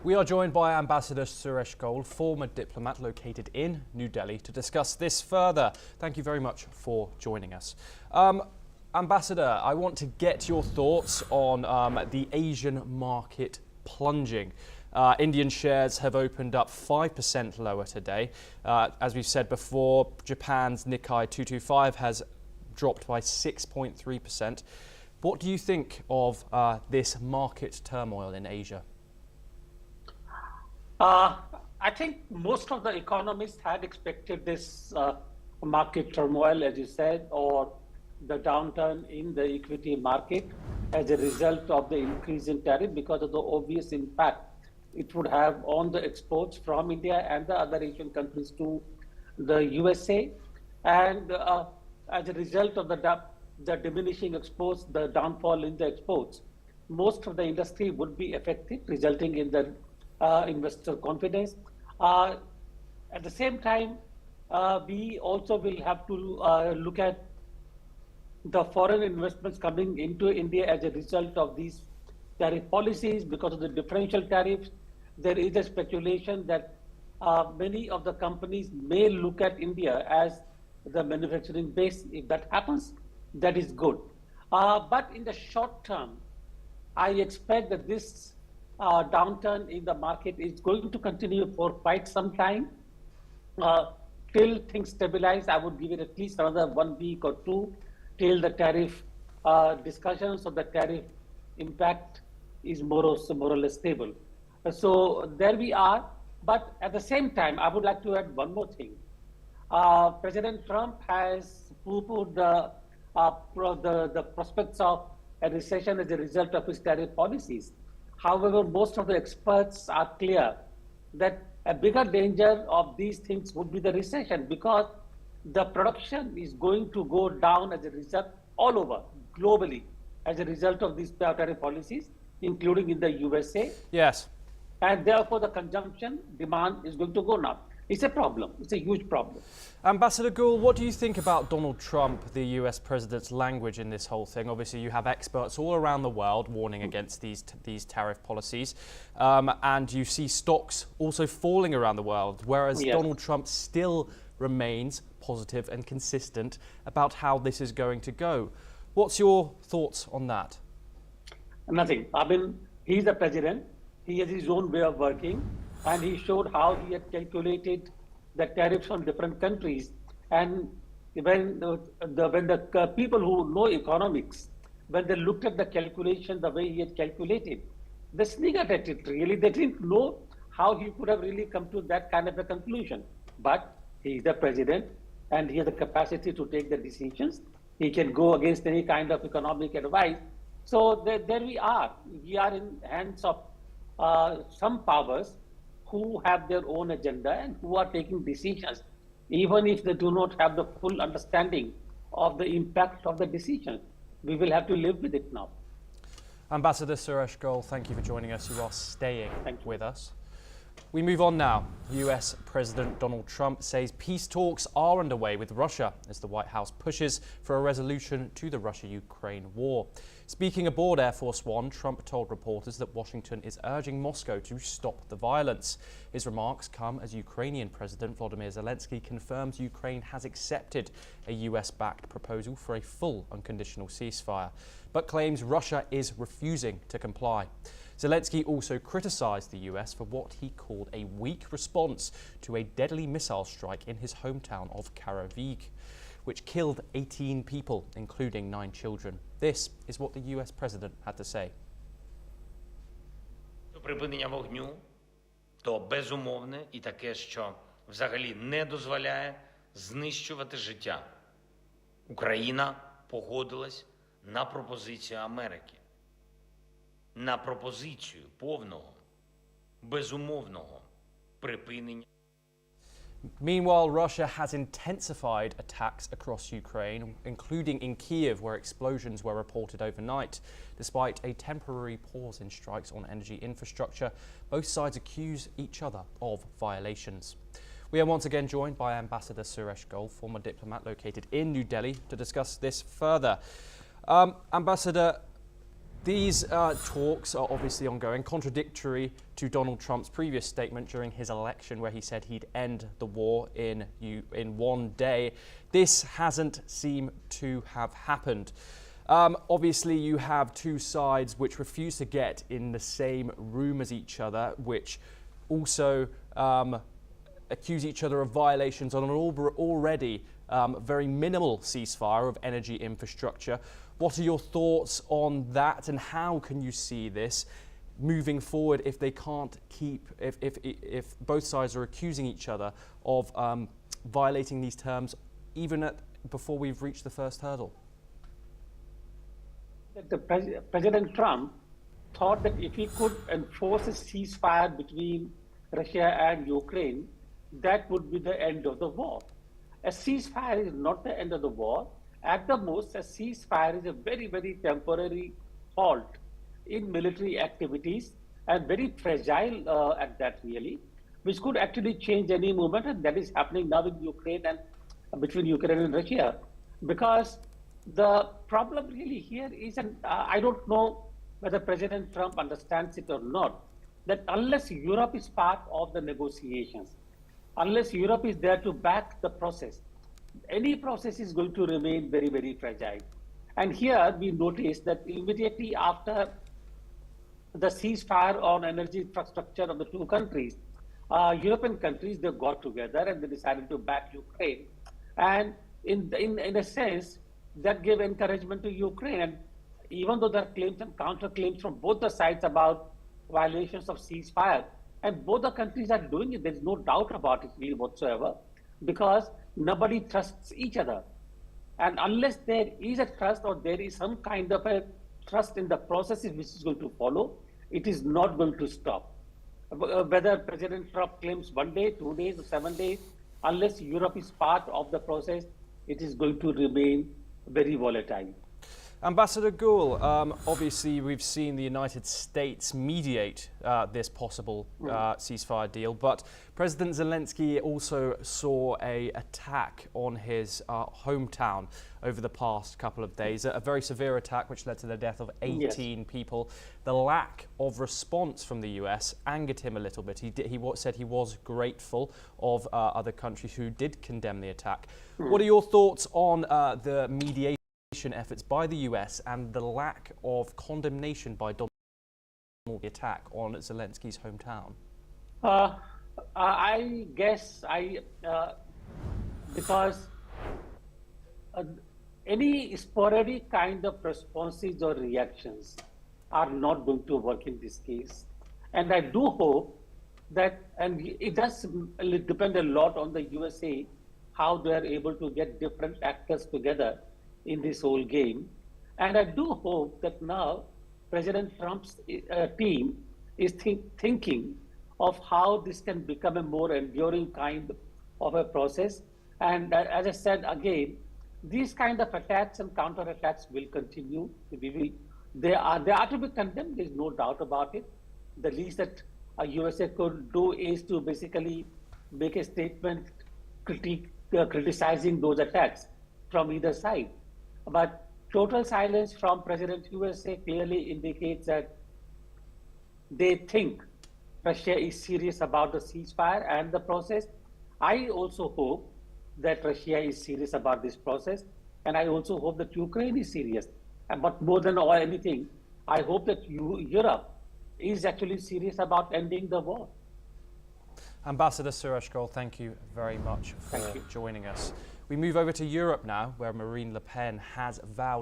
We are joined by Ambassador Suresh Goel, former diplomat located in New Delhi, to discuss this further. Thank you very much for joining us. Ambassador, I want to get your thoughts on the Asian market plunging. Indian shares have opened up 5% lower today. As we've said before, Japan's Nikkei 225 has dropped by 6.3%. What do you think of this market turmoil in Asia? I think most of the economists had expected this market turmoil, as you said, or the downturn in the equity market as a result of the increase in tariff because of the obvious impact it would have on the exports from India and the other Asian countries to the USA. And as a result of the diminishing exports, the downfall in the exports, most of the industry would be affected, resulting in the investor confidence. At the same time, we also will have to look at the foreign investments coming into India as a result of these tariff policies. Because of the differential tariffs, there is a speculation that many of the companies may look at India as the manufacturing base. If that happens, that is good. But in the short term, I expect that this downturn in the market is going to continue for quite some time. Till things stabilize, I would give it at least another 1 week or two till the tariff discussions of the tariff impact is more or less stable. So there we are. But at the same time, I would like to add one more thing. President Trump has poo-poohed the prospects of a recession as a result of his tariff policies. However, most of the experts are clear that a bigger danger of these things would be the recession, because the production is going to go down as a result all over globally as a result of these tariff policies, including in the USA. Yes. And therefore, the consumption demand is going to go up. It's a problem. It's a huge problem. Ambassador Goel, what do you think about Donald Trump, the US president's language in this whole thing? Obviously, you have experts all around the world warning against these tariff policies. And you see stocks also falling around the world, whereas Yes. Donald Trump still remains positive and consistent about how this is going to go. What's your thoughts on that? Nothing. I mean, he's the president. He has his own way of working. And he showed how he had calculated the tariffs on different countries. And when the people who know economics, when they looked at the calculation, the way he had calculated, they sniggered at it really. They didn't know how he could have really come to that kind of a conclusion. But he is the president and he has the capacity to take the decisions. He can go against any kind of economic advice. So there we are. We are in hands of some powers who have their own agenda and who are taking decisions, even if they do not have the full understanding of the impact of the decision. We will have to live with it now. Ambassador Suresh Goel, thank you for joining us. You are staying with us. We move on now. US President Donald Trump says peace talks are underway with Russia as the White House pushes for a resolution to the Russia-Ukraine war. Speaking aboard Air Force One, Trump told reporters that Washington is urging Moscow to stop the violence. His remarks come as Ukrainian President Volodymyr Zelensky confirms Ukraine has accepted a US-backed proposal for a full unconditional ceasefire, but claims Russia is refusing to comply. Zelensky also criticized the US for what he called a weak response to a deadly missile strike in his hometown of Karavig, which killed 18 people, including 9 children. This is what the US president had to say. Припинення вогню то безумовне і таке, що взагалі не дозволяє знищувати життя. Україна погодилась на пропозицію Америки. На пропозицію повного, безумовного припинення. Meanwhile, Russia has intensified attacks across Ukraine, including in Kiev, where explosions were reported overnight. Despite a temporary pause in strikes on energy infrastructure, both sides accuse each other of violations. We are once again joined by Ambassador Suresh Goel, former diplomat located in New Delhi, to discuss this further. Ambassador, These talks are obviously ongoing, contradictory to Donald Trump's previous statement during his election where he said he'd end the war in 1 day. This hasn't seemed to have happened. Obviously, you have two sides which refuse to get in the same room as each other, which also accuse each other of violations on an already very minimal ceasefire of energy infrastructure. What are your thoughts on that, and how can you see this moving forward if they can't keep, if both sides are accusing each other of violating these terms even before we've reached the first hurdle? President Trump thought that if he could enforce a ceasefire between Russia and Ukraine, that would be the end of the war. A ceasefire is not the end of the war. At the most, a ceasefire is a very, very temporary halt in military activities, and very fragile at that really, which could actually change any moment, and that is happening now in Ukraine and between Ukraine and Russia. Because the problem really here is, and I don't know whether President Trump understands it or not, that unless Europe is part of the negotiations, unless Europe is there to back the process, any process is going to remain very, very fragile. And here we notice that immediately after the ceasefire on energy infrastructure of the two countries, European countries, they got together and they decided to back Ukraine. And in a sense, that gave encouragement to Ukraine. And even though there are claims and counterclaims from both the sides about violations of ceasefire, and both the countries are doing it, there's no doubt about it really whatsoever, because nobody trusts each other. And unless there is a trust, or there is some kind of a trust in the processes which is going to follow, it is not going to stop. Whether President Trump claims 1 day, 2 days, or 7 days, unless Europe is part of the process, it is going to remain very volatile. Ambassador Gul, obviously we've seen the United States mediate this possible ceasefire deal, but President Zelensky also saw an attack on his hometown over the past couple of days, a very severe attack which led to the death of 18 people. The lack of response from the US angered him a little bit. He said he was grateful of other countries who did condemn the attack. What are your thoughts on the mediation efforts by the US and the lack of condemnation by Donald Trump the attack on Zelensky's hometown? I guess because any sporadic kind of responses or reactions are not going to work in this case. And I do hope that, and it does depend a lot on the USA, how they are able to get different actors together in this whole game. And I do hope that now President Trump's team is thinking of how this can become a more enduring kind of a process. And as I said again, these kind of attacks and counterattacks will continue. They are to be condemned, there's no doubt about it. The least that USA could do is to basically make a statement criticizing those attacks from either side. But total silence from President USA clearly indicates that they think Russia is serious about the ceasefire and the process. I also hope that Russia is serious about this process, and I also hope that Ukraine is serious. But more than anything, I hope that Europe is actually serious about ending the war. Ambassador Suresh Goel, thank you very much for joining us. We move over to Europe now, where Marine Le Pen has vowed